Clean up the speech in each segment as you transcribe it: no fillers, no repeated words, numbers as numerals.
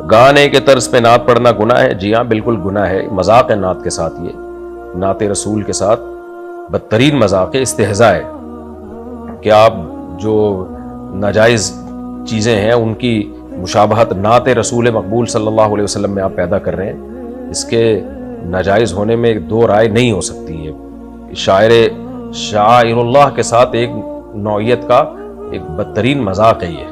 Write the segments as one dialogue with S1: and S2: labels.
S1: گانے کے طرز پہ نعت پڑھنا گناہ ہے؟ جی ہاں بالکل گناہ ہے، مذاق ہے نعت کے ساتھ، یہ نعت رسول کے ساتھ بدترین مذاق ہے، استہزاء ہے کہ آپ جو ناجائز چیزیں ہیں ان کی مشابہت نعت رسول مقبول صلی اللہ علیہ وسلم میں آپ پیدا کر رہے ہیں، اس کے ناجائز ہونے میں دو رائے نہیں ہو سکتی ہے۔ شاعر اللہ کے ساتھ ایک نوعیت کا ایک بدترین مذاق ہے یہ۔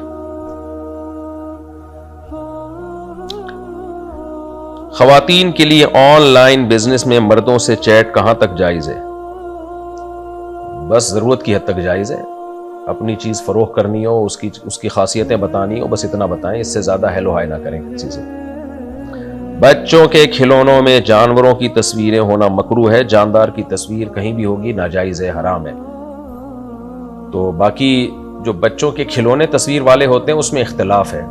S1: خواتین کے لیے آن لائن بزنس میں مردوں سے چیٹ کہاں تک جائز ہے؟ بس ضرورت کی حد تک جائز ہے، اپنی چیز فروخت کرنی ہو، اس کی خاصیتیں بتانی ہو، بس اتنا بتائیں، اس سے زیادہ ہیلو ہائی نہ کریں کسی سے۔ بچوں کے کھلونوں میں جانوروں کی تصویریں ہونا مکروہ ہے، جاندار کی تصویر کہیں بھی ہوگی ناجائز ہے، حرام ہے۔ تو باقی جو بچوں کے کھلونے تصویر والے ہوتے ہیں اس میں اختلاف ہے،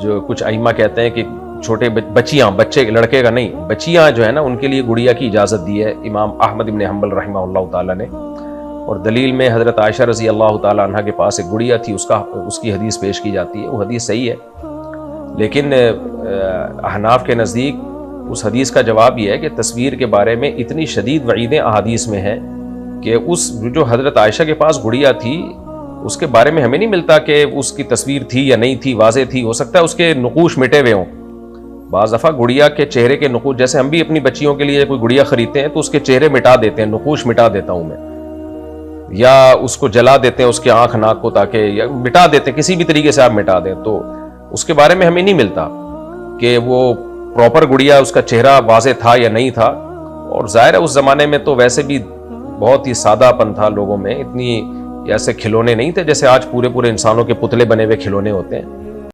S1: جو کچھ ائمہ کہتے ہیں کہ چھوٹے بچیاں، بچے لڑکے کا نہیں، بچیاں جو ہے نا ان کے لیے گڑیا کی اجازت دی ہے امام احمد بن حنبل رحمہ اللہ تعالیٰ نے، اور دلیل میں حضرت عائشہ رضی اللہ تعالیٰ عنہ کے پاس ایک گڑیا تھی، اس کی حدیث پیش کی جاتی ہے، وہ حدیث صحیح ہے، لیکن احناف کے نزدیک اس حدیث کا جواب یہ ہے کہ تصویر کے بارے میں اتنی شدید وعیدیں احادیث میں ہیں کہ اس جو حضرت عائشہ کے پاس گڑیا تھی اس کے بارے میں ہمیں نہیں ملتا کہ اس کی تصویر تھی یا نہیں تھی، واضح تھی، ہو سکتا ہے اس کے نقوش مٹے ہوئے ہوں۔ بعض دفعہ گڑیا کے چہرے کے نقوش، جیسے ہم بھی اپنی بچیوں کے لیے کوئی گڑیا خریدتے ہیں تو اس کے چہرے مٹا دیتے ہیں، نقوش مٹا دیتا ہوں میں، یا اس کو جلا دیتے ہیں اس کے آنکھ ناک کو، تاکہ یا مٹا دیتے ہیں، کسی بھی طریقے سے آپ مٹا دیں، تو اس کے بارے میں ہمیں نہیں ملتا کہ وہ پراپر گڑیا اس کا چہرہ واضح تھا یا نہیں تھا۔ اور ظاہر ہے اس زمانے میں تو ویسے بھی بہت ہی سادہ پن تھا لوگوں میں، اتنی ایسے کھلونے نہیں تھے جیسے آج پورے انسانوں کے پتلے بنے ہوئے کھلونے ہوتے ہیں۔